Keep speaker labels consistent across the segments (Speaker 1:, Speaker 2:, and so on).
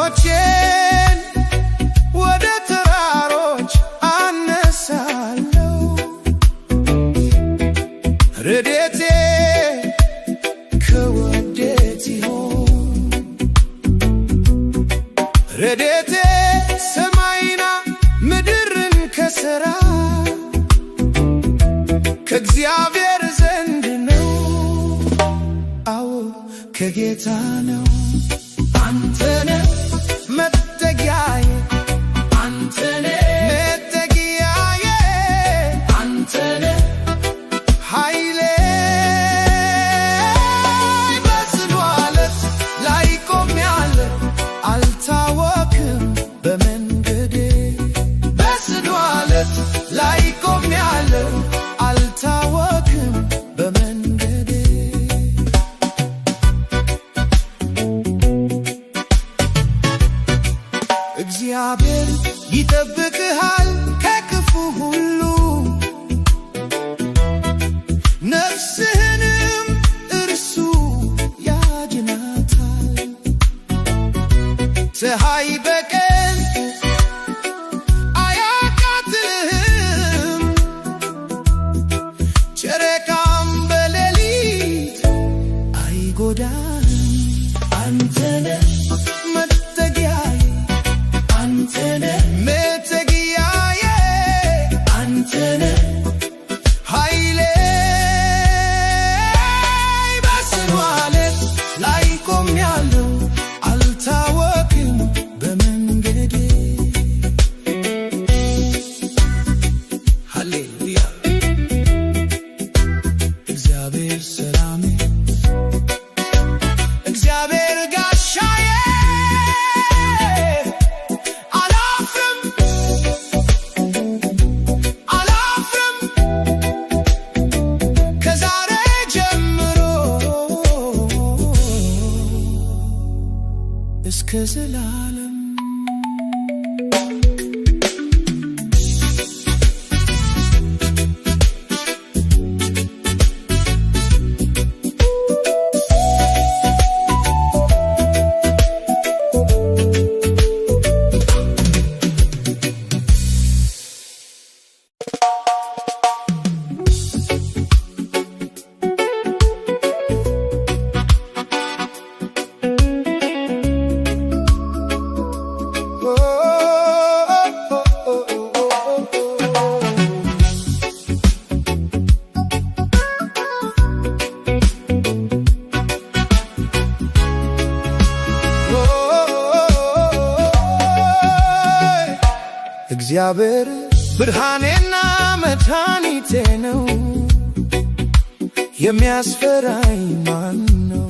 Speaker 1: ዓይኖቼን ወደ ተራሮች አነሳለሁ ረድኤቴ ከወዴት ይሆን ረድኤቴ ሰማይና ምድርን ከሠራ ከእግዚአብሔር ዘንድ ነው አዎ ከጌታ ነው አንተነህ መጠጊያዬ አንተነህ መጠጊያዬ አንተነህ ኃይሌ በጽኑ ዓለት ላይ ቆሜአለሁ አልታወክም በመንገዴ በጽኑ ዓለት ላይ ቆሜአለሁ አልታወክም በመንገዴ እግዚአብሔር ይጠብቅሃል ከክፉ ሁሉ ነፍስህንም እርሱ ያድናታል ፀሐይ በቀን አያቃጥልህም ጨረቃም በሌሊት አይጎዳህም አንተነህ መጠጊያዬ አንተነህ መጠጊያዬ አንተነህ ኃይሌ በጽኑ ዓለት ላይ ቆሜአለሁ አልታወክም በመንገዴ ሃሌሉያ እግዚአብሔር ሰላሜ እግዚአብሔር ጋሻዬ እስከ ዘላለም እግዚአብሔር ብርሃኔና መድኃኒቴ ነው የሚያስፈራኝ ማን ነው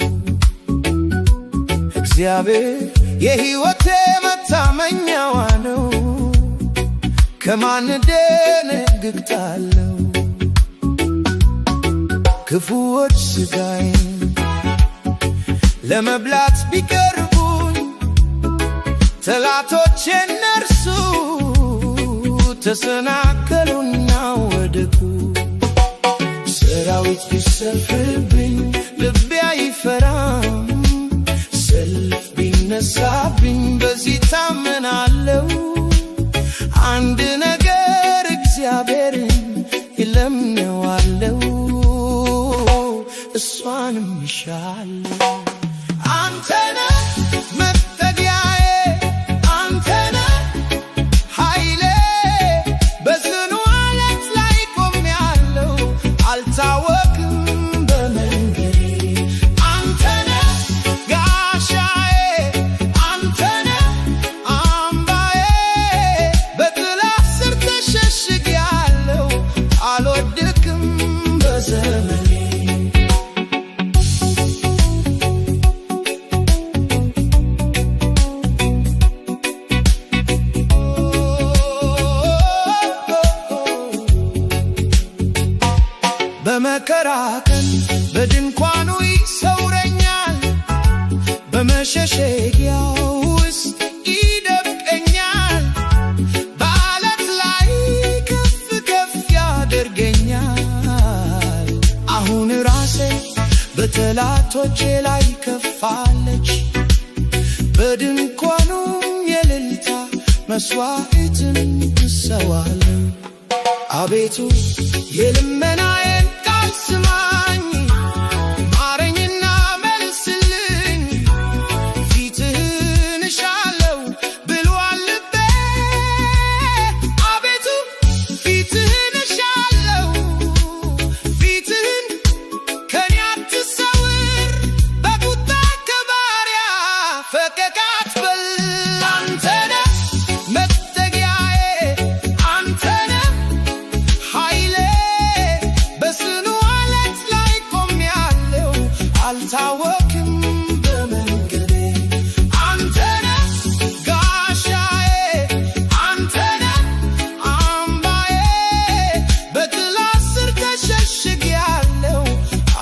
Speaker 1: እግዚአብሔር የሕይወቴ መታመኛዋ ነው ከማን እደነግጣለሁ ክፉዎች ሥጋዬን ለመብላት ቢቀርቡኝ ጠላቶቼ እነርሱ ተሰናከሉና ወደቁ ሰራዊት ቢሰፍርብኝ ልቤ አይፈራም ሰልፍ ቢነሳብኝ በዚህ ታመናለሁ አንድ ነገር እግዚአብሔርን እለምነዋለሁ እሷንም እሻለሁ አንተነህ መጠጊያዬ አንተነህ ኃይሌ በጽኑ ዓለት ላይ ቆሜአለሁ አልታወክም በመንገዴ አንተነህ ጋሻዬ አንተነህ አምባዬ በጥላ ስር ተሸሽጌአለሁ አልወድቅም በዘመኔ በመከራ ቀን በድንኳኑ ይሰውረኛል በመሸሸጊያው ውስጥ ይደብቀኛል በዓለት ላይ ከፍ ከፍ ያደርገኛል አሁን ራሴ በጠላቶቼ ላይ ከፋለች በድንኳኑ መስዋዕትን እሰዋለሁ። አቤቱ የልመናዬን ቃል ስማኝ፣ ማረኝና መልስልኝ። ፊትህን እሻለሁ ብሎአል ልቤ። አቤቱ ፊትህን እሻለሁ፣ ፊትህን ከኔ አትሰውር። በቁጣ ከባሪያ ፈቀቅ አትበል። አንተ ነህ መጠጊያዬ፣ አንተ ነህ ኃይሌ። በጽኑ ዓለት ላይ ቆሜአለሁ፣ አልታወክም በመንገዴ። አንተ ነህ ጋሻዬ፣ አንተ ነህ አምባዬ። በጥላ ስር ተሸሽጌአለሁ፣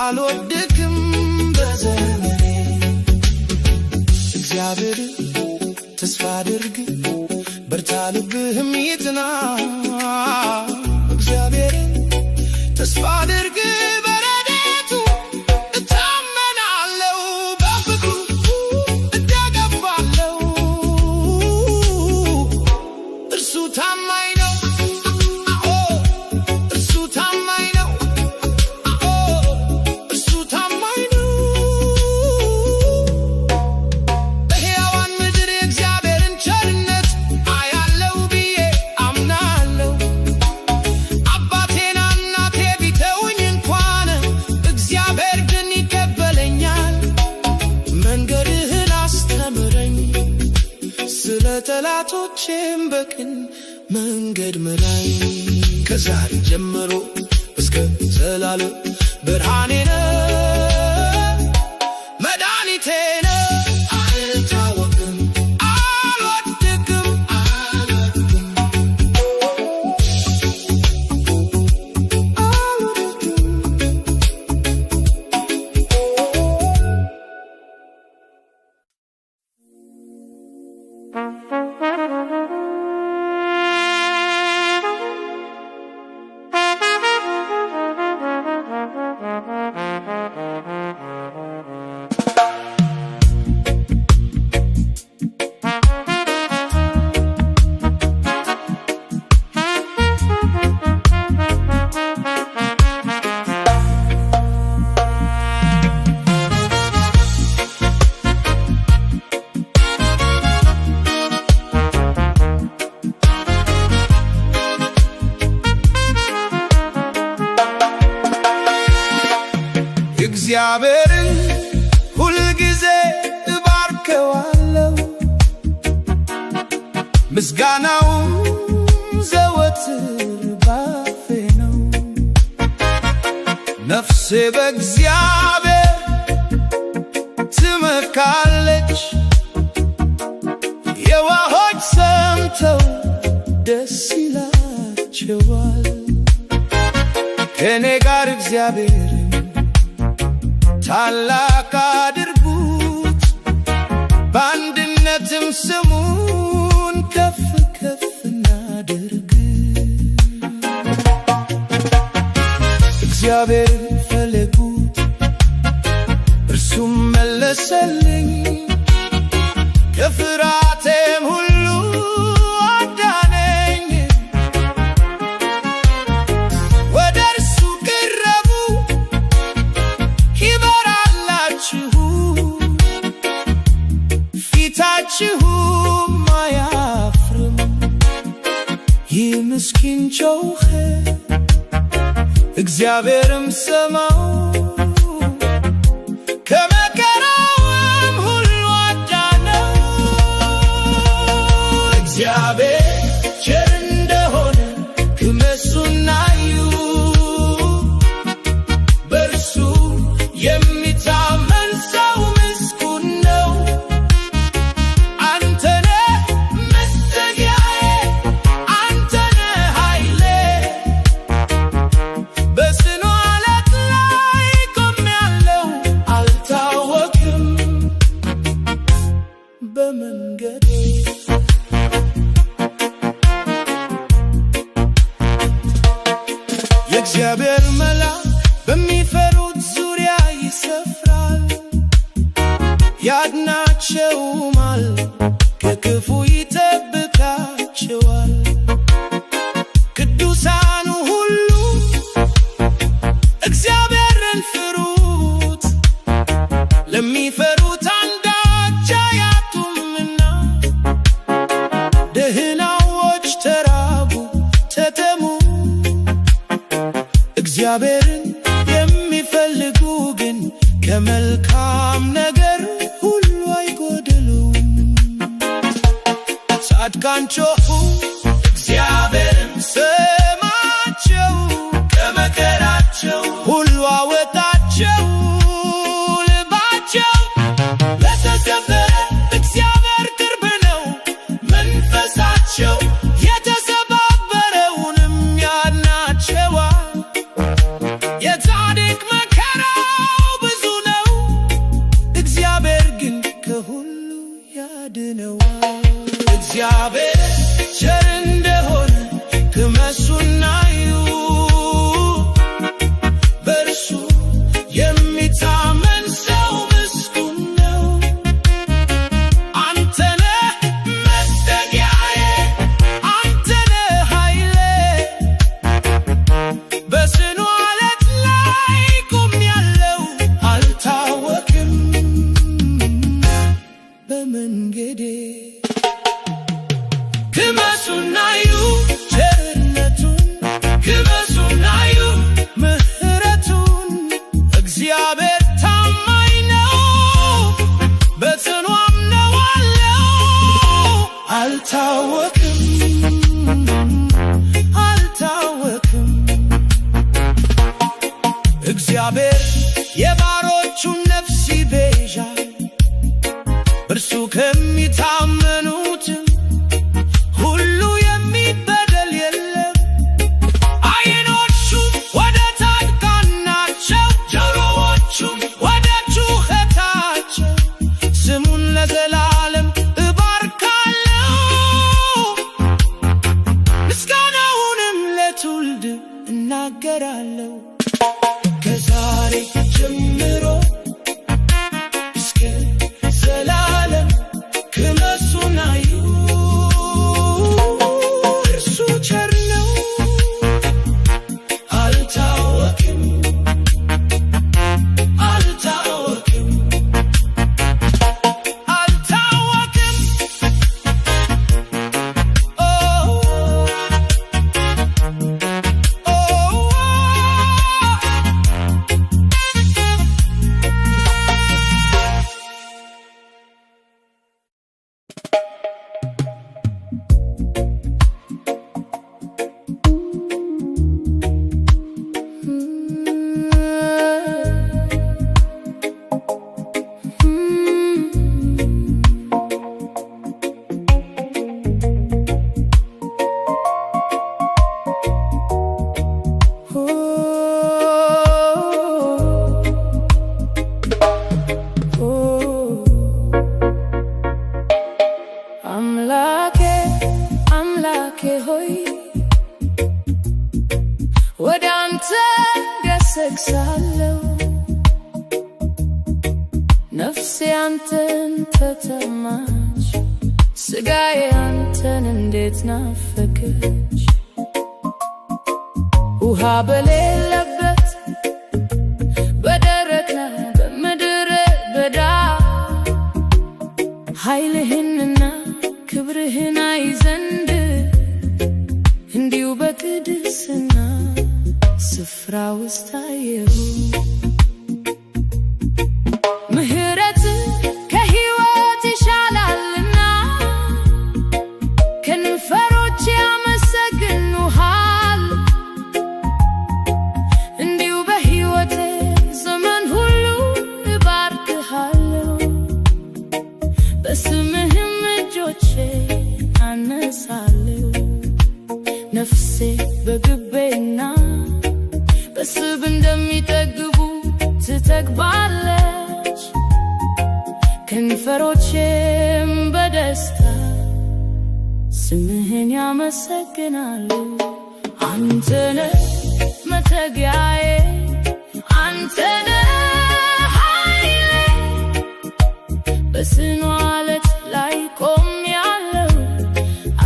Speaker 1: አልወድቅም በዘመኔ። እግዚአብሔር ተስፋ አድርግ፣ በርታ ልብህም ይጽና። እግዚአብሔርን ተስፋ አድርግ፣ በረድኤቱ እታመናለሁ። በፍቅሩ እደገፋለሁ፣ እርሱ ታማኝ ነው። እርሱ ታማኝ ነው። እርሱ ታማኝ ነው። በሕያዋን ምድር የእግዚአብሔርን ቸርነት አያለው ብዬ አምናለሁ። አባቴና እናቴ ቢተውኝ እንኳን እግዚአብሔር ግን ይቀበለኛል። መንገድህን አስተምረኝ፣ ስለ ጠላቶቼም በቅን መንገድ ምራኝ። ከዛሬ ጀምሮ እስከ ዘላለም ብርሃኔ ነህ፣ መድኃኒቴ ነህ። አልታወክም፣ አልወድቅም፣ አልወድቅም፣ እግዚአብሔርን ሁልጊዜ እባርከዋለሁ፣ ምስጋናው ዘወትር ባፌ ነው። ነፍሴ በእግዚአብሔር ትመካለች፣ የዋሆች ሰምተው ደስ ይላቸዋል። ከእኔ ጋር እግዚአብሔርን ታላቅ አድርጉት፣ በአንድነትም ስሙን ከፍ ከፍ እናድርግ። እግዚአብሔርን ፈለጉት፣ እርሱም መለሰልኝ። ከፍርሃቴም ሁሉ አዳነኝ። ወደ እርሱ ቅረቡ ይበራላችሁ፣ ፊታችሁም አያፍርም። ይህ ምስኪን ጮኸ፣ እግዚአብሔርም ሰማው። ከመከራውም ሁሉ አዳነው። እግዚአብሔር ቸር እንደሆነ ቅመሱና እዩ፣ በእርሱ የሚታመን ሰው ምስጉን ነው። አንተ ነህ መጠጊያዬ፣ አንተ ነህ ኃይሌ። በጽኑ ዓለት ላይ ቆሜአለሁ፣ አልታወክም በመንገዴ። የእግዚአብሔር መልአክ በሚፈሩት ዙሪያ ይሰፍራል፣ ያድናቸውማል፣ ከክፉ ይጠብቃቸዋል። እግዚአብሔርን የሚፈልጉ ግን ከመልካም ነገር ሁሉ አይጎድሉም። ጻድቃን ጮኹ እግዚአብሔርን ሰማቸው፣ ከመከራቸው ሁሉ አወጣቸው። ልባቸው ለተሰበረ እግዚአብሔር ቅርብ ነው፣ መንፈሳቸው የተሰባበረውንም ያድናቸዋል። የጻድቅ መከራው ብዙ ነው፣ እግዚአብሔር ግን ከሁሉ ያድነዋል። እግዚአብሔር ቸር እንደሆነ ቅመሱና እዩ፣ በእርሱ የሚታመን ሰው ምስጉን ነው። አንተ ነህ መጠጊያዬ፣ አንተ ነህ ኃይሌ፣ በጽኑ ዓለት ላይ ቆሜያለሁ፣ አልታወክም በመንገዴ። ቅመሱና እዩ ቸርነቱን፣ ቅመሱና እዩ ምሕረቱን። እግዚአብሔር ታማኝ ነው፣ በጽኑ አምነዋለሁ፣ አልታወክም አልታወክም። እግዚአብሔር የባሮቹን ነፍስ ይቤዣል፣ በእርሱ ከሚታመኑትም ሁሉ የሚበደል የለም። ዓይኖቹም ወደ ጻድቃን ናቸው፣ ጆሮዎቹም ወደ ጩኸታቸው። ስሙን ለዘላለም እባርካለሁ፣ ምስጋናውንም ለትውልድ እናገራለሁ። ከዛሬ ጀምሮ እስከ ዘላለም ቅመሱና እዩ፣ እርሱ ቸር ነው፣ አልታወክም አልታወክም አልታወክም። አምላኬ ሆይ ወደ አንተ ገሰግሳለሁ። ነፍሴ አንተን ተጠማች፣ ሥጋዬ አንተን እንዴት ናፈቀች። ውሃ በሌለበት በደረቅና በምድረ በዳ ኃይልህንና ክብርህን አይ ዘንድ እንዲሁ በቅድስና ስፍራ ውስጥ አየሁ። ምሕረትህ ከሕይወት ይሻላልና ከንፈሮች ያመሰግኑሃል። እንዲሁ በሕይወቴ ዘመን ሁሉ እባርክሃለሁ፣ በስምህም እጆቼን አነሳለሁ። ነፍሴ በግቤና በስብ እንደሚጠግቡ ትጠግባለች፣ ከንፈሮቼም በደስታ ስምህን ያመሰግናሉ። አንተ ነህ መጠጊያዬ፣ አንተ ነህ ኃይሌ፣ በጽኑ ዓለት ላይ ቆሜያለሁ፣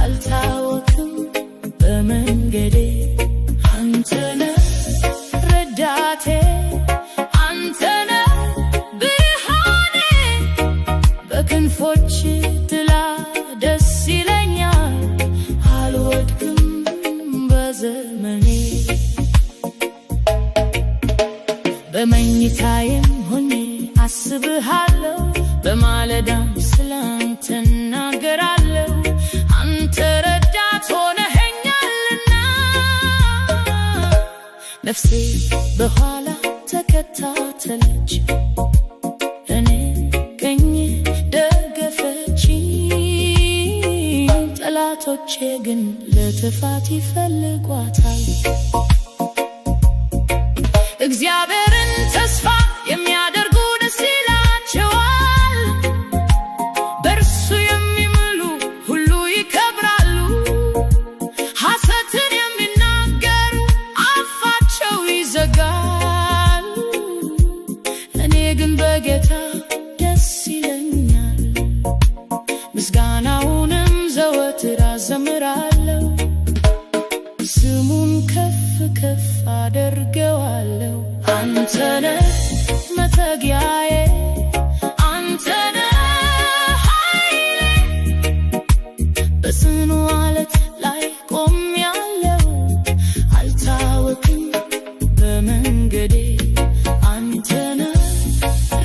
Speaker 1: አልታወክም በመንገዴ። አንተ ነህ ረዳቴ፣ አንተ ነህ ብርሃኔ፣ በክንፎች ጥላ ደስ ይለኛል፣ አልወድቅም በዘመኔ። ነፍሴ በኋላ ተከታተለች እኔ ቀኝ ደገፈች ጠላቶቼ ግን ለጥፋት ይፈልጓታል እግዚአብሔርን ተስፋ የሚያደርጉ ደስ ይላቸዋል በእርሱ የሚምሉ ሁሉ ይከብራሉ ሐሰትን የሚናገሩ አፋቸው ይዘጋል እኔ ግን በጌታ ደስ ይለኛል ምስጋናውንም ዘወትር አዘምራለሁ ስሙን ከፍ ከፍ አደርገዋለሁ አንተነህ መጠጊያዬ አንተነህ ኃይሌ በጽኑ ዓለት ላይ ቆሜያለሁ አልታወክም በመንገዴ አንተነህ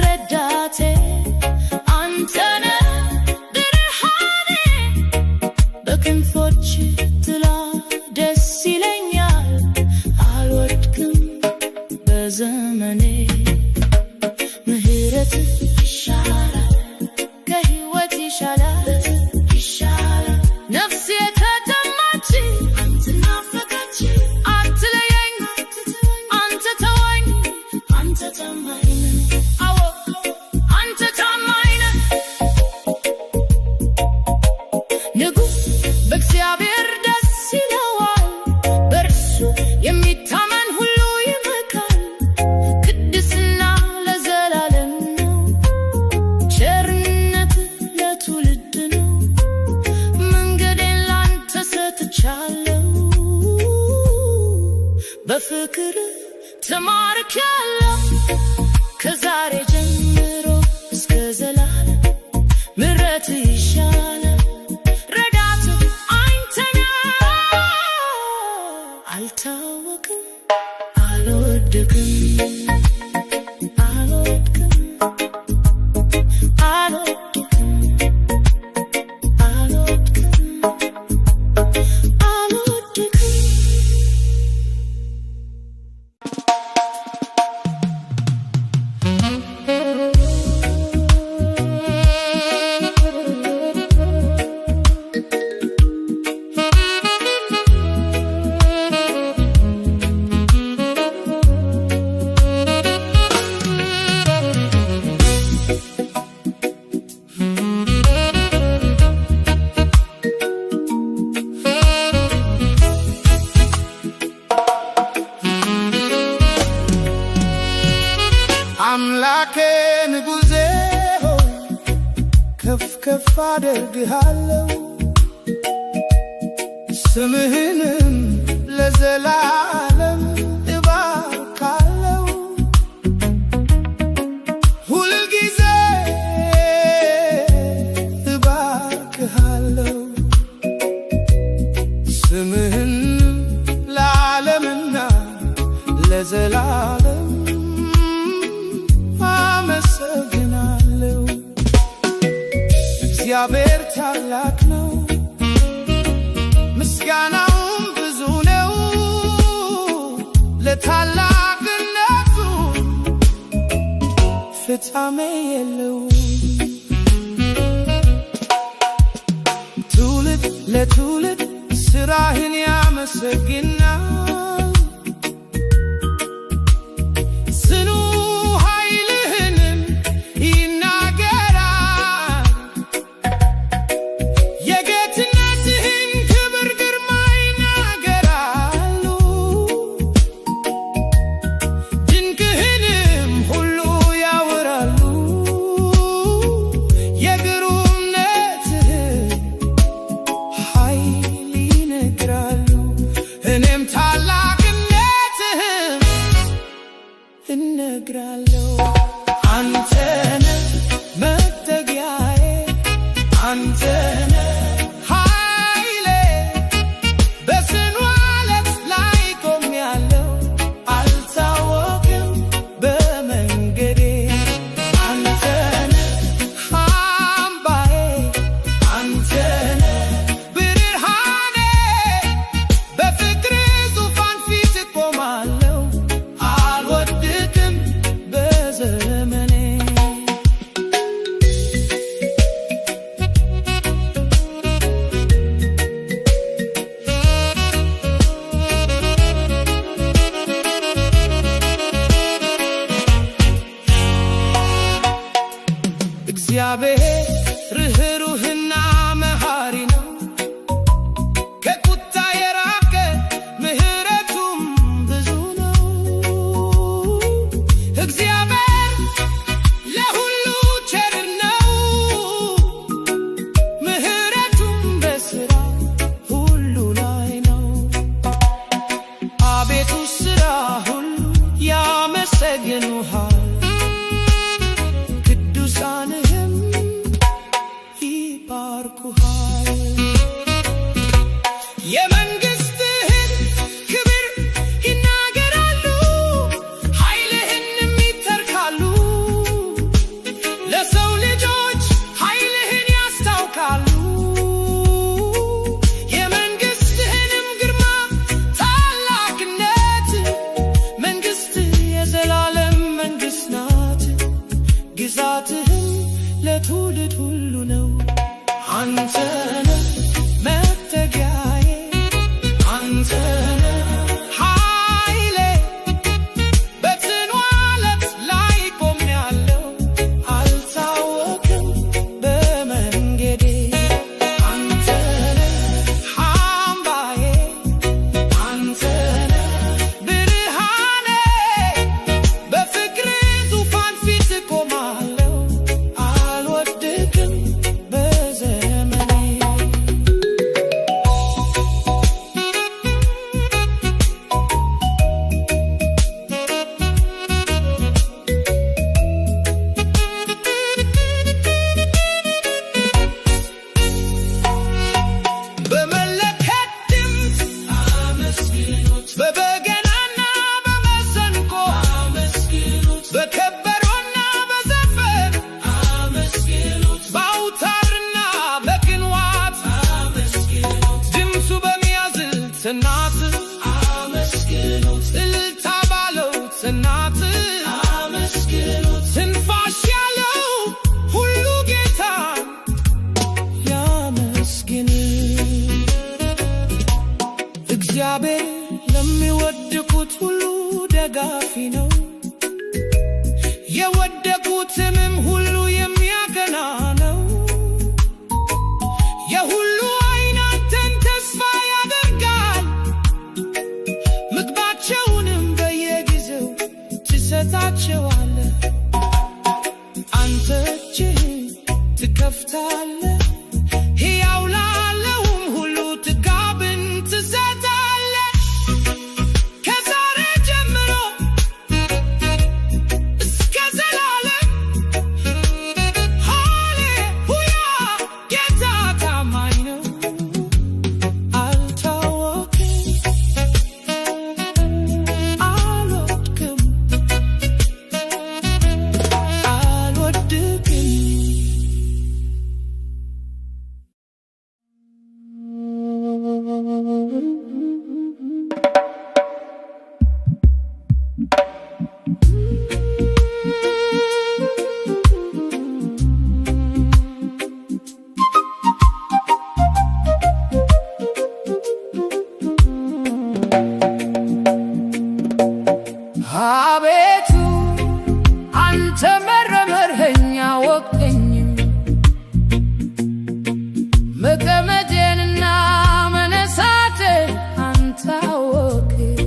Speaker 1: ረዳቴ አንተነህ ብርሃኔ በክንፎች ጥላ ደስ ይለኛል አልወድቅም በዘመኔ ምህረት ይሻላል ከሕይወት ይሻላል ነፍሴ ተጠማች አንተ ናፈቀች አትለየኝ አንተ ተወኝ አንተ ታማኝ ነህ አዎ አንተ ታማኝ ነህ ንጉሥ በእግዚአብሔር ደስ ይለዋል በእርሱ የሚታመን ሁሉ ይመካል ቅድስና ለዘላለም ነው ቸርነት ለትውልድ ነው መንገዴን ላንተ ሰጥቻለሁ በፍቅር ተማርኬያለሁ ከዛሬ ጀምሮ እስከ ዘላለም ምሕረት ይሻላል ረዳት አንተ ነህ አልታወክም አልወድቅም አልወድቅም አልወድቅም አልወድቅም አልወድቅም
Speaker 2: አምላኬ ንጉሴ ሆይ ከፍ ከፍ አደርግሃለሁ ስምህንም ለዘላለም እባርካለሁ ሁልጊዜ እባርክሃለሁ ስምህን ለዓለምና ለዘላለም አመሰግናለሁ እግዚአብሔር ታላቅ ነው ምስጋናውም ብዙ ነው ለታላቅነቱ ፍጻሜ የለውም ትውልድ ለትውልድ ሥራህን ያመሰግናል ጽኑ ኃይልህንም ይናገራል የጌትነትህን ክብር ግርማ ይናገራሉ ድንቅህንም ሁሉ ያወራሉ ይባርኩሃል። የመንግሥትህን ክብር ይናገራሉ፣ ኃይልህንም ይተርካሉ። ለሰው ልጆች ኃይልህን ያስታውቃሉ። የመንግሥትህንም ግርማ ታላቅነት፣ መንግሥትህ የዘላለም መንግሥት ናት። ግዛትህም ለትውልድ ሁሉ ነው። አንተ ነህ መጠጊያዬ፣ አንተ ነህ ኃይሌ። በጽኑ ዓለት ላይ ቆሜያለሁ፣ አልታወክም በመንገዴ። አንተ ነህ አምባዬ፣ አንተ ነህ ብርሃኔ። በፍቅርህ ዙፋን ፊት እቆማለሁ፣ አልወድቅም በዘመኔ። በመለከት ድምፅ አመስግኑት፣ በበገናና በመሰንቆ አመስግኑት፣ በከበሮና በዘፈን አመስግኑት፣ በአውታርና በቅንዋት አመስግኑት፣ ድምፁ በሚያዝል ጽናት አመስግኑት፣ እልልታ ባለው ጽናት አመስግኑት። ትንፋሽ ያለው ሁሉ ጌታን ያመስግን። እግዚአብሔር ለሚወድቁት ሁሉ ደጋፊ ነው፣ የወደቁትንም ሁሉ የሚያገና ነው። የሁሉ ዓይን አንተን ተስፋ ያደርጋል፣ ምግባቸውንም በየጊዜው ትሰጣቸዋለህ። አንተ እጅህን ትከፍታለህ፣ ሕያው ላለውም ሁሉ ጥጋብን ትሰጣለህ። ከዛሬ ጀምሮ እስከ ዘላለም ሃሌሉያ። ጌታ ታማኝ ነው፣ አልታወክም፣ አልወድቅም፣ አልወድቅም። አቤቱ አንተ መረመርኸኝ አወቅኸኝም፣ መቀመጤንና መነሳቴን አንተ አወቅህ።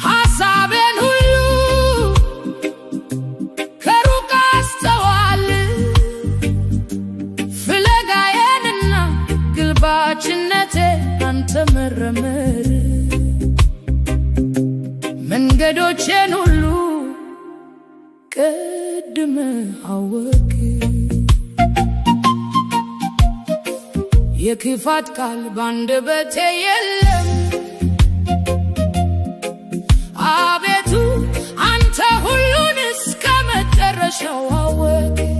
Speaker 2: ሐሳቤን ሁሉ ከሩቅ አስተዋልህ፣ ፍለጋዬንና ግልባችነቴን አንተ መረመርህ። መንገዶቼን ሁሉ ቀድመህ አወቅህ። የክፋት ቃል ባንደበቴ የለም። አቤቱ አንተ ሁሉን እስከ መጨረሻው አወቅህ።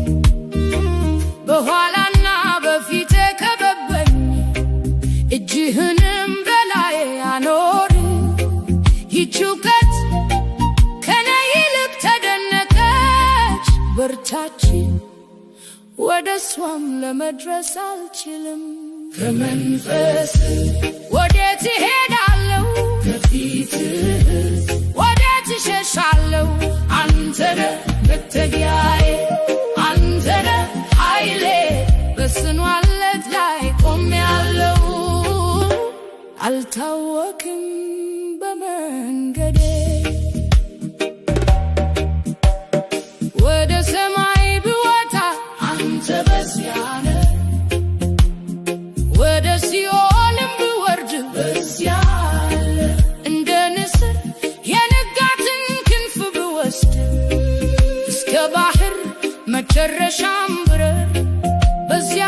Speaker 2: በኋላና በፊቴ ከበበኝ፣ እጅህንም በላዬ አኖር። ይህች እውቀት ከኔ ይልቅ ተደነቀች፣ በርታችን ወደ እሷም ለመድረስ አልችልም። ከመንፈስ ወዴት እሄዳለሁ? ከፊትህ ወዴት እሸሻለሁ? አንተ ነህ መጠጊያዬ፣ አንተ ነህ ኃይሌ። በጽኑ ዓለት ላይ ቆሜያለሁ፣ አልታወክም በመንገዴ። ወደ ሰማይ ብወጣ አንተ በዚያ ነህ፣ ወደ ሲኦልም ብወርድ በዚያ አለ። እንደ ንስር የንጋትን ክንፍ ብወስድ እስከ ባህር መጨረሻም ብረር በዚያ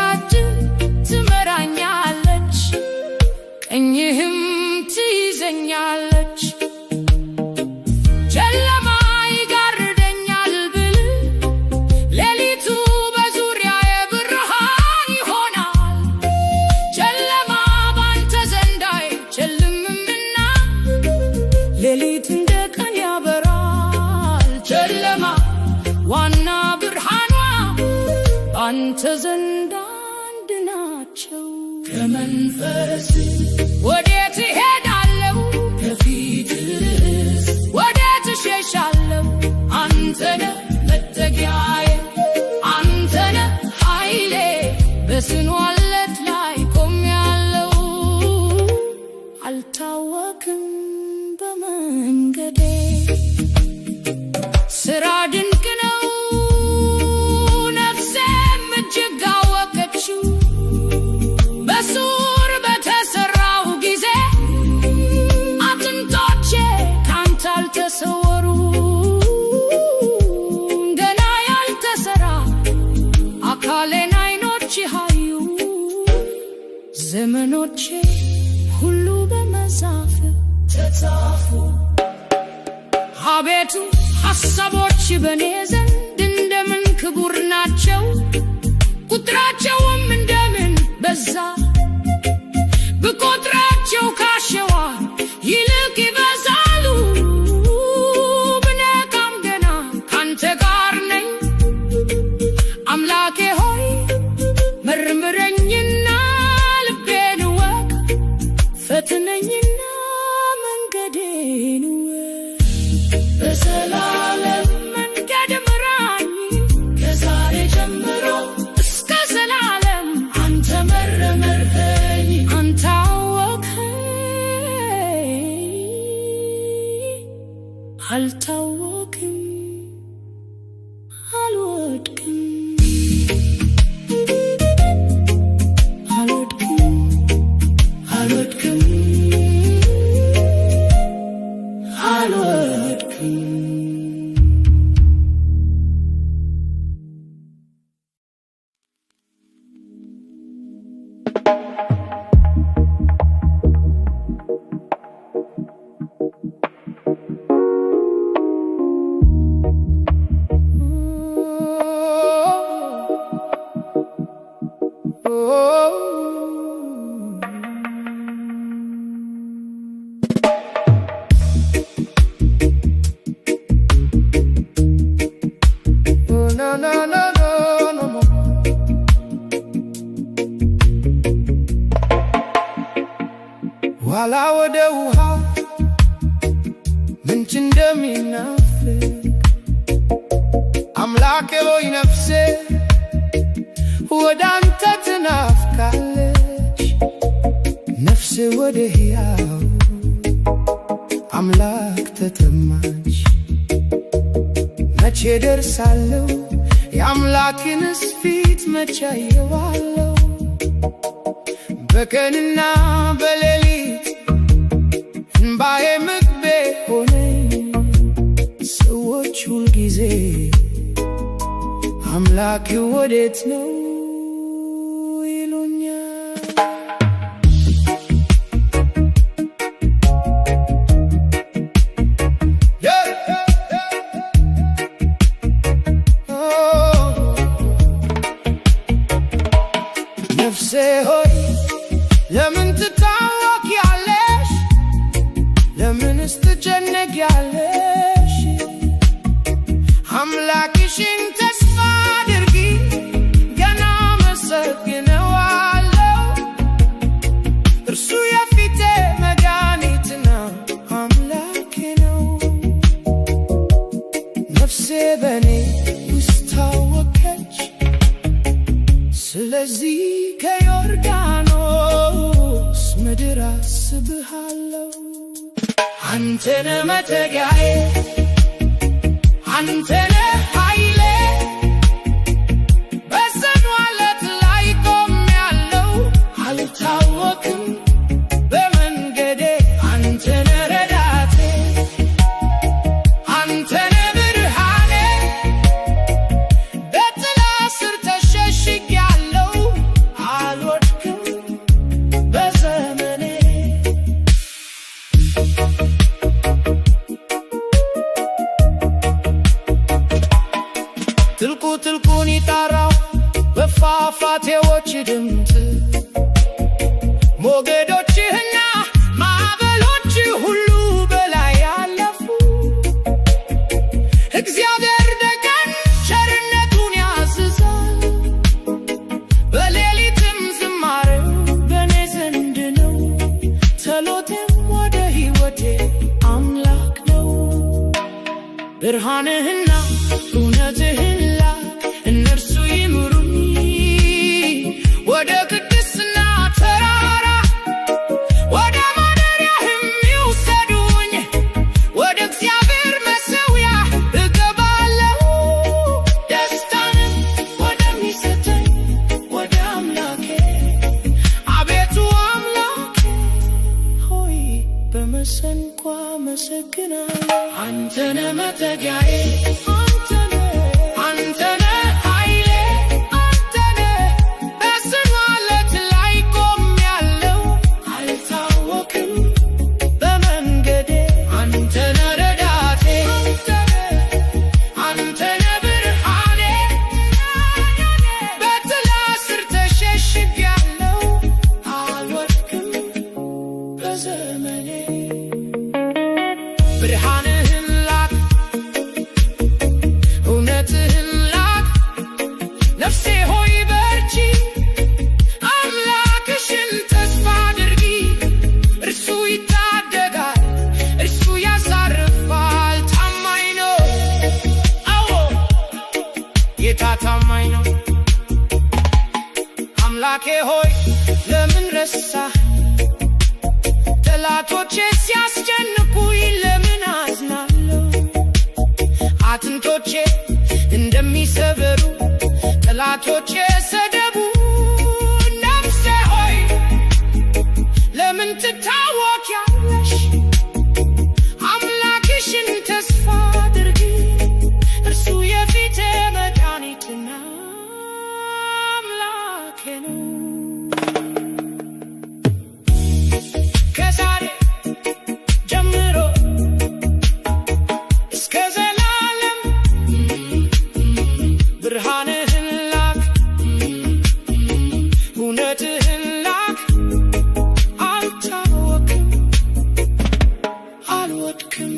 Speaker 2: ባንተ ዘንድ አንድ ናቸው።
Speaker 1: ከመንፈስ
Speaker 2: ወዴት እሄዳለሁ?
Speaker 1: ከፊትህ
Speaker 2: ወዴት እሸሻለሁ?
Speaker 1: አንተነህ መጠጊያዬ
Speaker 2: አንተነህ ኃይሌ በጽኑ ዓለት ላይ ቆሜያለሁ። አልታወክም በመንገዴ ሥራ ድንቅ ነው ነፍሴም እጅግ አወቀችው። በሱር በተሠራው ጊዜ አጥንቶቼ ካንተ አልተሰወሩ። ገና ያልተሠራ አካሌን ዓይኖችህ አዩ። ዘመኖቼ ሁሉ በመጽሐፍህ ተጻፉ። አቤቱ ሐሳቦች በኔ ዘንድ እንደምን ክቡር ናቸው! ቁጥራቸውም እንደምን በዛ! ብቆጥራቸው ካሸዋ ይልቅ ይበዛሉ። ብነቃም ገና ካንተ ጋር ነኝ። አምላኬ ሆይ መርምረኝና ልቤን እወቅ፣ ፈትነኝና መንገዴን እወቅ።
Speaker 1: በዘላለም
Speaker 2: መንገድ ምራኝ
Speaker 1: ከዛሬ ጀምሮ
Speaker 2: እስከ ዘላለም።
Speaker 1: አንተ መረመርከኝ
Speaker 2: አንተ አወቅኸኝ አልታወክም አልወድቅም አልወድቅም
Speaker 1: አልወድቅም አልወድቅም።
Speaker 3: ዋላ ወደ ውሃ ምንጭ እንደሚናፍቅ አምላኬ ሆይ ነፍሴ ወደ አንተ ትናፍቃለች። ነፍሴ ወደ ሕያው አምላክ ተጠማች። መቼ ደርሳለሁ የአምላክንስ ፊት መቼ አየዋለሁ? በቀንና በሌሊት እንባዬ ምግቤ ሆነኝ። ሰዎች ሁልጊዜ አምላክ ወዴት ነው ይሉኛል። ነፍሴ ሆይ ለምን ትታወኪያለሽ? ለምንስ ትጨነቂያለሽ? አምላክሽን ተስፋ አድርጊ፣ ገና አመሰግነዋለሁ። እርሱ የፊቴ መድኃኒት ነው፣ አምላኬ ነው። ነፍሴ በእኔ ውስጥ ታወከች። ስለዚህ ከዮርዳኖስ ምድር አስብሃለሁ።
Speaker 1: አንተነህ መጠጊያዬ አንተነህ ኃይሌ በጽኑ ዓለት ላይ ቆሜያለሁ። አልታወክም በመንገዴ አንተነህ ረዳቴ አንተነህ ብርሃኔ በጥላ ስር ተሸሽጌያለሁ። አልወድቅም በዘመኔ ጥልቁን ይጣራው በፏፏቴዎች ድምፅ ሞገዶችህና ማዕበሎች ሁሉ በላይ ያለፉ። እግዚአብሔር ደቀን ቸርነቱን ያዝዛል ብርሃንህና እውነትህን ላክ እነርሱ ይምሩኝ ወደ ቅድስና ተራራ ወደ ማደሪያህም ይውሰዱኝ ወደ እግዚአብሔር መሠዊያ እገባለሁ ደስታንም ወደሚሰጠኝ ወደ አምላኬ አቤቱ አምላኬ ሆይ በመሰንቆ አመሰግናለሁ አንተነ መጠጊያዬ አንተነ ኃይሌ አንተነ በጽኑ ዓለት ላይ ቆሜያለሁ አልታወክም በመንገዴ አንተነ ረዳቴ አንተነ ብርሃኔ በጥላ ስር ተሸሽጌያለሁ አልወድቅም በዘመኔ ብርሃንህን ላክ እውነትህን ላክ ነፍሴ ሆይ በርቺ አምላክሽን ተስፋ አድርጊ እርሱ ይታደጋል እርሱ ያሳርፋል ታማኝ ነው አዎ ጌታ ታማኝ ነው አምላኬ ሆይ ለምን ረሳህ ጠላቶቼ ሲያስጨንቁኝ ለምን አዝናለሁ አጥንቶቼ እንደሚሰበሩ ጠላቶቼ ሰደቡ ነፍሴ ሆይ ለምን ትታወኪያለሽ አምላክሽን ተስፋ አድርጊ እርሱ የፊቴ መድኃኒትና አምላኬ ነው ከዛሬ ጀምሮ እስከ ዘላለም ብርሃንህን ላክ እውነትህን ላክ አልታወክም አልወድቅም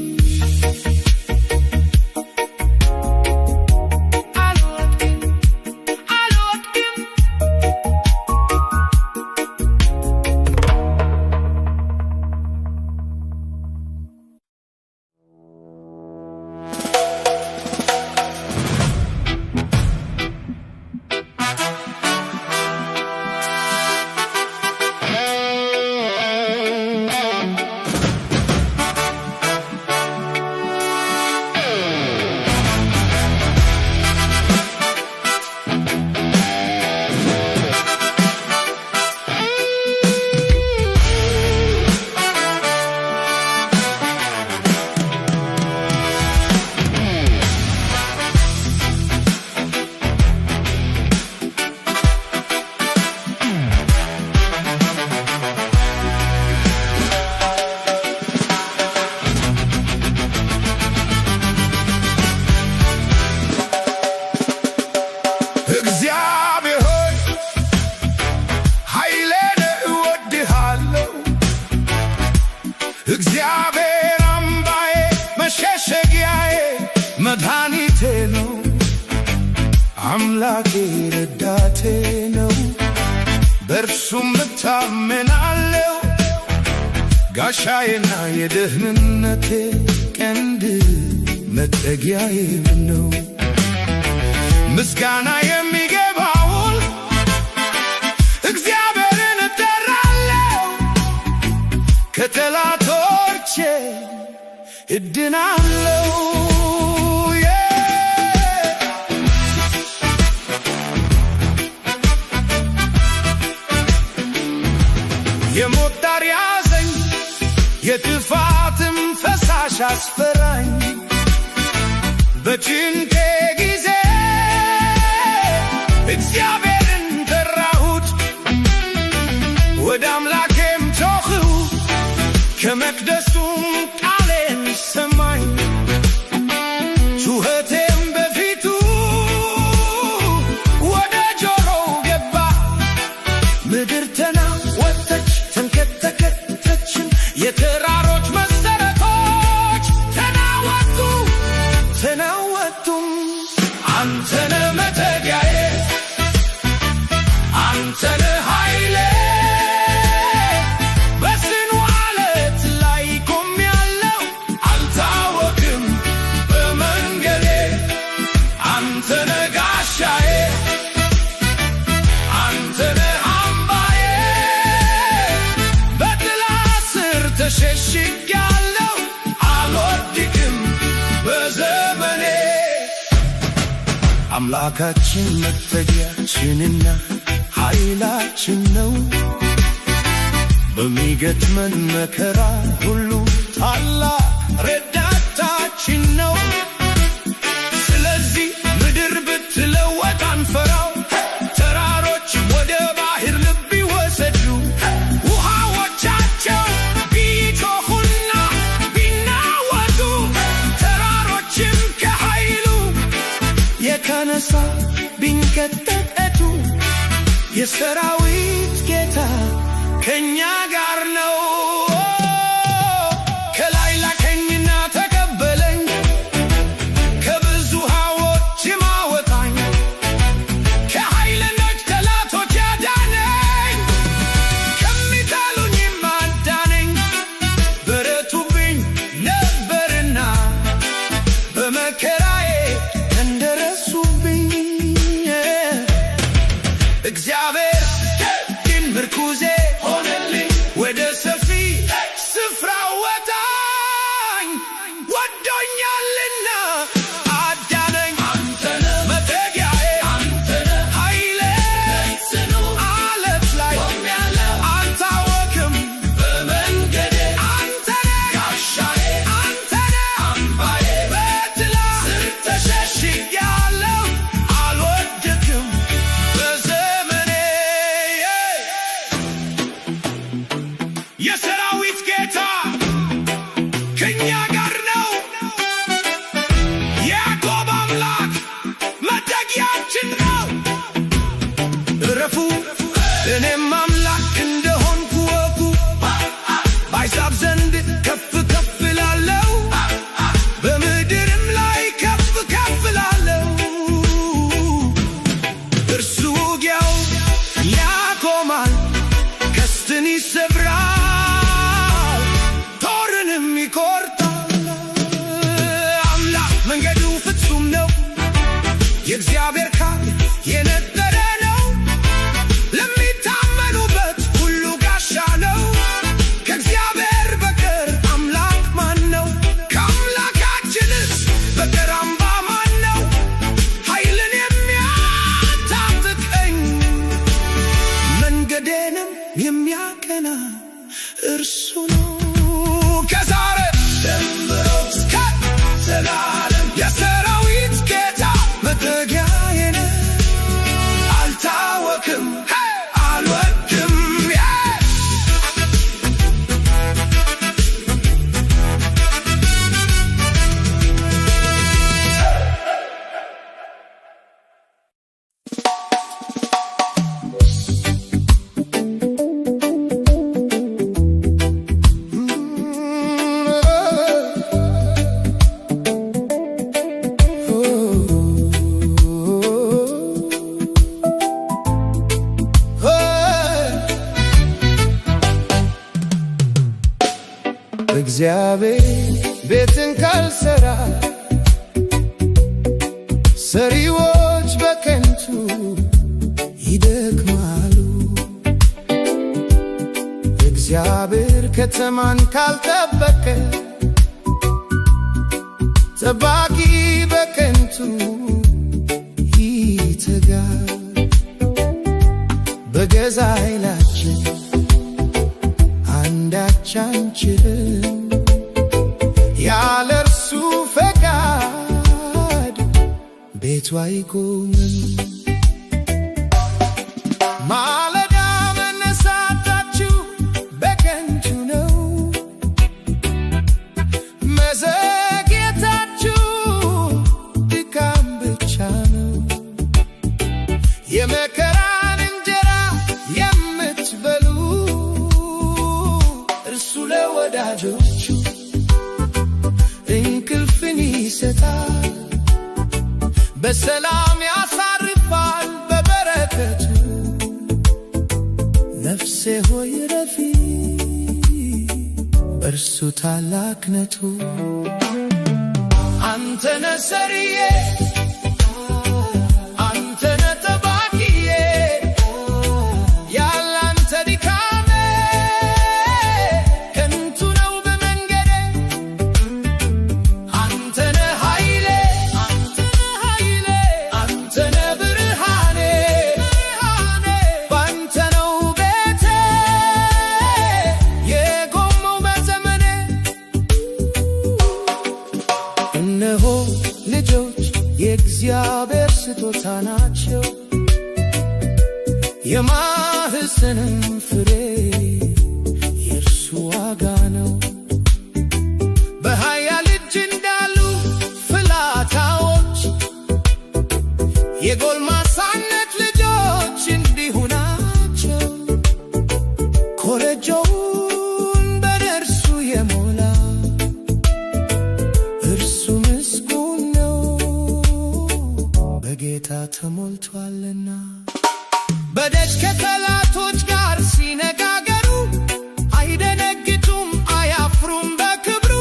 Speaker 1: እግዚአብሔር አምባዬ መሸሸጊያዬ መድኃኒቴ ነው አምላኬ ረዳቴ ነው በእርሱም እታመናለሁ ጋሻዬና የደህንነቴ ቀንድ መጠጊያዬ ነው ምስጋና የሚገባውን እግዚአብሔርን እጠራለሁ ከጠላቶቼ እድናለሁ የሞት ዳር ያዘኝ የጥፋትም ፈሳሽ አስፈራኝ በጭንቄ ጊዜ እግዚአብሔርን ጠራሁት ወደ አምላኬም ጮኽሁ ከመቅደሱም ቃሌን ሰማኝ ጩኸቴም በፊቱ ወደ ጆሮው ገባ ምድር ተናወጠች ተንቀጠቀጠችም የተራሮች መሠረቶች ተናወጡም አንተነ መጠጊያዬ አንተነ ኃይሌ በጽኑ ዓለት ላይ ቆሜያለሁ አምላካችን መጠጊያችንና ኃይላችን ነው። በሚገጥመን መከራ ሁሉ ታላቅ ረዳታችን ነው። ስለዚህ ምድር ብትለወጥ አንፈራው፣ ተራሮች ወደ ባህር ልብ ቢወሰዱ፣ ውሃዎቻቸው ቢጮኹና ቢናወጡ፣ ተራሮችም ከኃይሉ የተነሳ ቢንቀጠቀጡ፣ የሰራዊት ጌታ ከእኛ ጋር ነው። ከላይ ላከኝና ተቀበለኝ፣ ከብዙ ውኆች አወጣኝ፣ ከኃይለኞች ጠላቶች ያዳነኝ፣ ከሚጠሉኝም አዳነኝ። በረቱብኝ ነበርና በመከራዬ እንደረሱብኝ፣ እግዚአብሔር ግን ምርኩዜ ሆነልኝ፣ ወደ ሰፊ ስፍራ ወጣኝ። ወዶኛልና አዳነኝ። አንተነ መጠጊያዬ፣ አንተነ ኃይሌ፣ ጽኑ ዓለት ላይ አልታወክም በመንገዴ። አንተነ ጋሻዬ፣ አንተነ አምባዬ፣ በጥላ ስር ተሸሽጌአለሁ አልወድቅም በዘመኔ። የሰራዊት ጌታ ከእኛ ጋር ነው። የያዕቆብ አምላክ መጠጊያችን ነው። እረፉ እኔም አምላክ እንደሆንኩ እወቁ። በአሕዛብ ዘንድ ከፍ ከፍ እላለሁ፣ በምድርም ላይ ከፍ ከፍ እላለሁ። እርሱ ውጊያው ያቆማል፣ ቀስትን ይሰብራል፣ ጦርንም ይቆርጣል። አምላክ መንገዱ ፍጹም ነው፣ የእግዚአብሔር ቃል የነጠረ ነው። ለሚታመኑበት ሁሉ ጋሻ ነው። ከእግዚአብሔር በቀር አምላክ ማን ነው? ከአምላካችንስ በቀር አምባ ማን ነው? ኃይልን የሚያታጥቀኝ መንገዴንም የሚያቀና እርሱ ነው። ከዛሬ ጀምሮ እስከ ዘላለም የሰራዊት ጌታ መጠጊያዬ ነው። አልታወክም አልወድቅም።
Speaker 3: እግዚአብሔር ቤትን ካልሰራ ሰሪዎች በከንቱ ይደክማሉ። እግዚአብሔር ከተማን ካልጠበቀ ጠባቂ በከንቱ ይተጋል። በገዛ ኃይላችን አንዳች አንችልም፣ ያለ እርሱ ፈቃድ ቤቱ አይቆምም። ማለዳ መነሳታችሁ በከንቱ ነው፣ መዘግየታችሁ ድካም ብቻ ነው። የመከራን እንጀራ የምትበሉ እርሱ ለወዳጆቹ እንቅልፍን ይሰጣል፣ በሰላም ያሳርፋል በበረከቱ። ነፍሴ ሆይ ረፊ በእርሱ ታላቅነቱ። አንተነ ሰሪዬ፣ አንተነ ጠባቂዬ፣ ያላንተ ድካሜ ከንቱ ነው በመንገዴ። አንተነ ኃይሌ፣ አንተነ ኃይሌ፣ አንተ የማህፀንም ፍሬ የእርሱ ዋጋ ነው። በኃያል እጅ እንዳሉ ፍላጻዎች የጎልማሳነት ልጆች እንዲሁ ናቸው። ኮረጆውን በእርሱ የሞላ እርሱ ምስጉን ነው፣ በጌታ ተሞልቷልና። በደጅ ከጠላቶች ጋር ሲነጋገሩ አይደነግጡም አያፍሩም በክብሩ።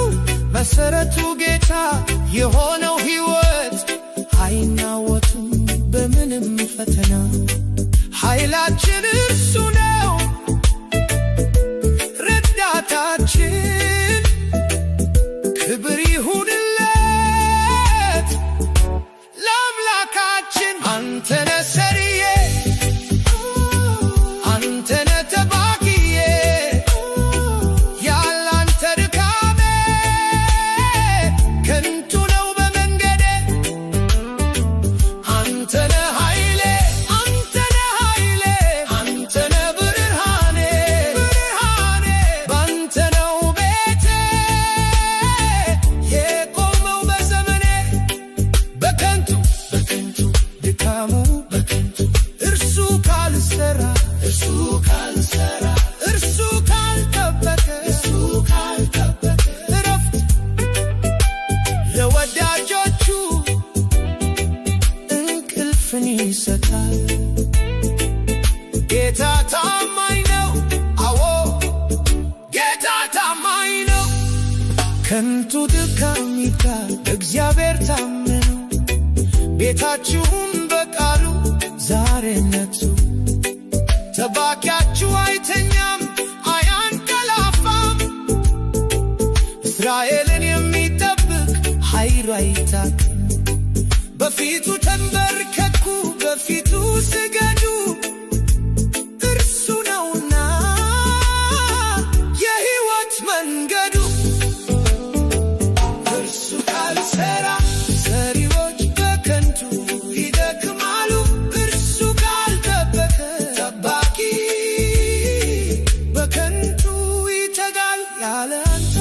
Speaker 3: መሰረቱ ጌታ የሆነው ሕይወት አይናወጡም በምንም ፈተና። ኃይላችን እርሱ ነው ረዳታችን፣ ክብር ይሁንለት ለአምላካችን። አንተነህ ሰሪዬ አንተነህ ተባኪዬ ያላንተ ድካሜ ከንቱ ነው በመንገዴ። አንተነህ ኃይሌ አንተነህ ኃይሌ አንተነህ ብርሃኔ ብርሃኔ ባንተ ነው ቤቴ የቆመው በዘመኔ። በከንቱ በከንቱ ድካሙ በከንቱ እርሱ ካልሰራ እርሱ ካልሰራ እርሱ ካልጠበቀ እርሱ ካልጠበቀ እረፍት ለወዳጆቹ እንቅልፍን ይሰጣል። ጌታ ታማኝ ነው፣ አዎ ጌታ ታማኝ ነው። ከንቱ ድካም ይብቃል፣ እግዚአብሔር ታመኑ። ቤታችሁን በቃሉ ዛሬ ነቱ። ተባኪያችሁ አይተኛም አያንቀላፋም። እስራኤልን የሚጠብቅ ኃይሉ አይታክም። በፊቱ ተንበርከኩ በፊቱ ስገዱ፣ እርሱ ነውና የሕይወት መንገዱ። እርሱ ካልሰራ ሰሪዎች በከንቱ ይደክማሉ። እርሱ ካልጠበቀ ጠባቂ በከንቱ ይተጋል። ያለ አንተ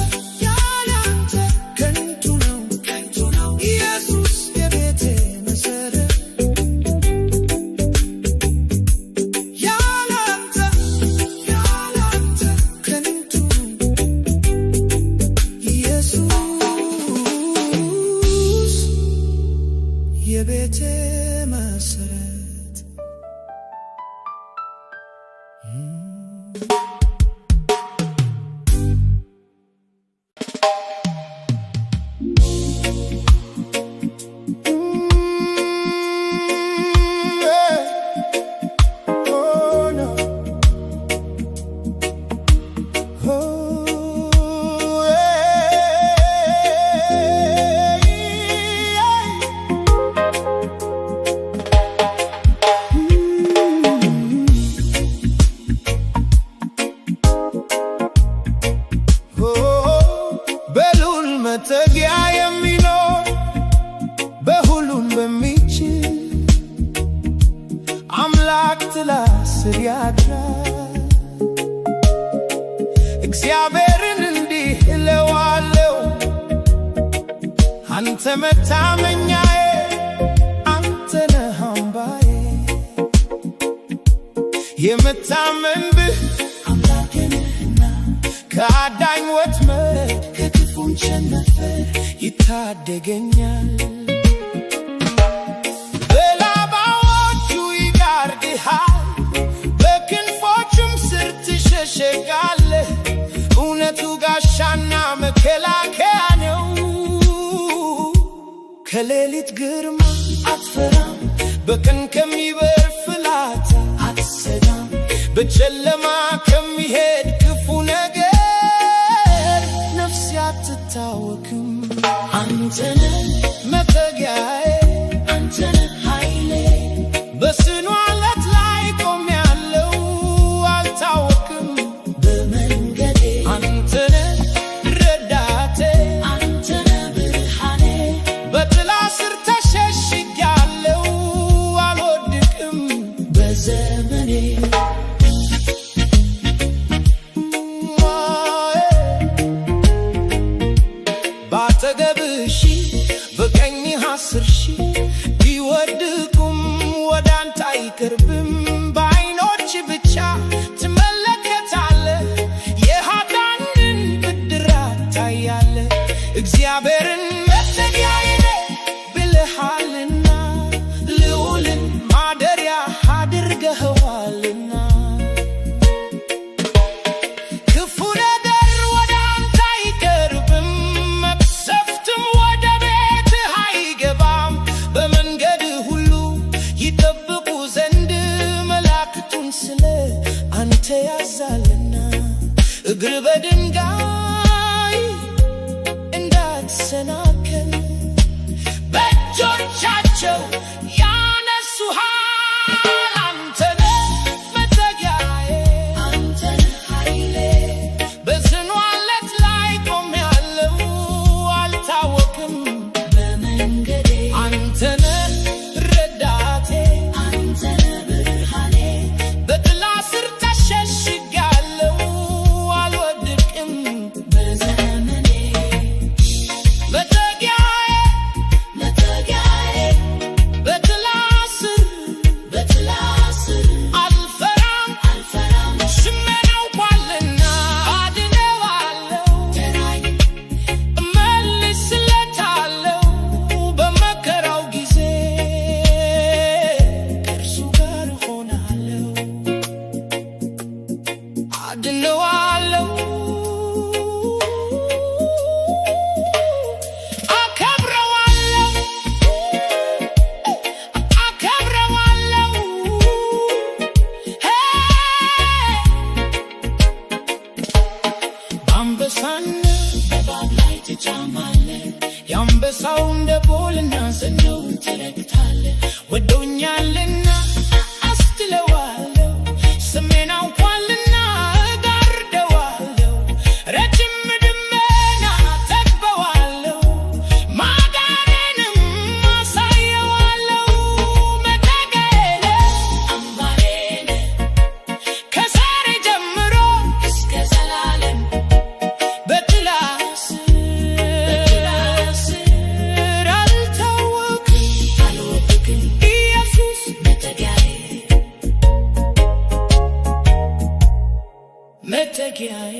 Speaker 3: ከንቱ ነው ከንቱ ነው። ኢየሱስ የቤቴ መሰረት ያለ አንተ ከንቱ ነው። ኢየሱስ የቤቴ መሰረት።
Speaker 1: Oh no, oh በልዑል መጠጊያ የሚኖር በሁሉም በሚችል አምላክ ጥላ ስር ያድራል። እግዚአብሔርን እንዲህ እለዋለሁ፣ አንተ መታመኛዬ፣ አንተ ነህ አምባዬ። የምታመንብህ አምላኬ ነህና ከአዳኝ ወጥመድ ከክፉም ቸነፈር ይታደገኛል። በላባዎቹ ይጋርድሃል፣ በክንፎቹም ስር ትሸሸጋለህ። እውነቱ ጋሻና መከላከያ ነው። ከሌሊት ግርማ አትፈራም፣ በቀን ከሚበር ፍላጻ አትሰጋም። በጨለማ ከሚሄድ ክፉ ነገር ነፍሴ አትታወክም። አንተነህ መጠጊያዬ፣ አንተነህ ኃይሌ፣ በጽኑ ዓለት ላይ ቆሜያለሁ አልታወክም በመንገዴ። አንተነህ ረዳቴ፣ አንተነህ ብርሃኔ፣ በጥላ ስር ተሸሽጌያለሁ አልወድቅም በዘመኔ። በዘመኔ ባጠገብሽ በቀኝህ 10 ሺህ ቢወድቁም ወደ አንተ አይቀርብም። በዓይኖች ብቻ ትመለከታለህ፣ የኃጥአንን ብድራት ታያለህ። እግዚአብሔርን መጠጊያዬ ብለሃልና ልዑልን ማደሪያ አድርገኸዋልና ክፉ ነገር ወደ አንተ አይቀርብም፣ መቅሰፍትም ወደ ቤትህ አይገባም። በመንገድህ ሁሉ ይጠብቁ ዘንድ መላእክቱን ስለ አንተ ያዛልና እግር በድንጋይ እንዳትሰናከል በእጆቻቸው ያነሱሃል። አንተ ነህ መጠጊያዬ፣ አንተ ነህ ኃይሌ። በጽኑ ዓለት ላይ ቆሜአለሁ፣ አልታወክም በመንገዴ። አንተ ነህ ረዳቴ፣ አንተ ነህ ብርሃኔ። በጥላ ስር ተሸሽጌአለሁ፣ አልወድቅም በዘመኔ። መጠጊያዬ መጠጊያዬ፣ በጥላ ስር አልፈራም አልፈራም። ስሜን አውቋልና አድነዋለሁ፣ እመልስለታለሁ። በመከራው ጊዜ ከእርሱ ጋር እሆናለሁ፣ አድነዋለሁ፣ አከብረዋለሁ፣ አከብረዋለሁ። በአንበሳና በእባብ ላይ ትጫማለህ፣ የአንበሳውን ደቦልና ዘንዶውን ትረግጣለህ። ወዶኛልና አስትለዋለሁ፣ ስሜን አውቋልና እጋርደዋለሁ። ረጅም ደመና አጠግበዋለሁ፣ ማዳኔንም አሳየዋለሁ። መጠጊያዬ ነህ፣ አምባዬ ነህ፣ ከዛሬ ጀምሮ እስከ ዘላለም። በጥላ ስር አልወድቅም፣ ኢየሱስ መጠጊያዬ።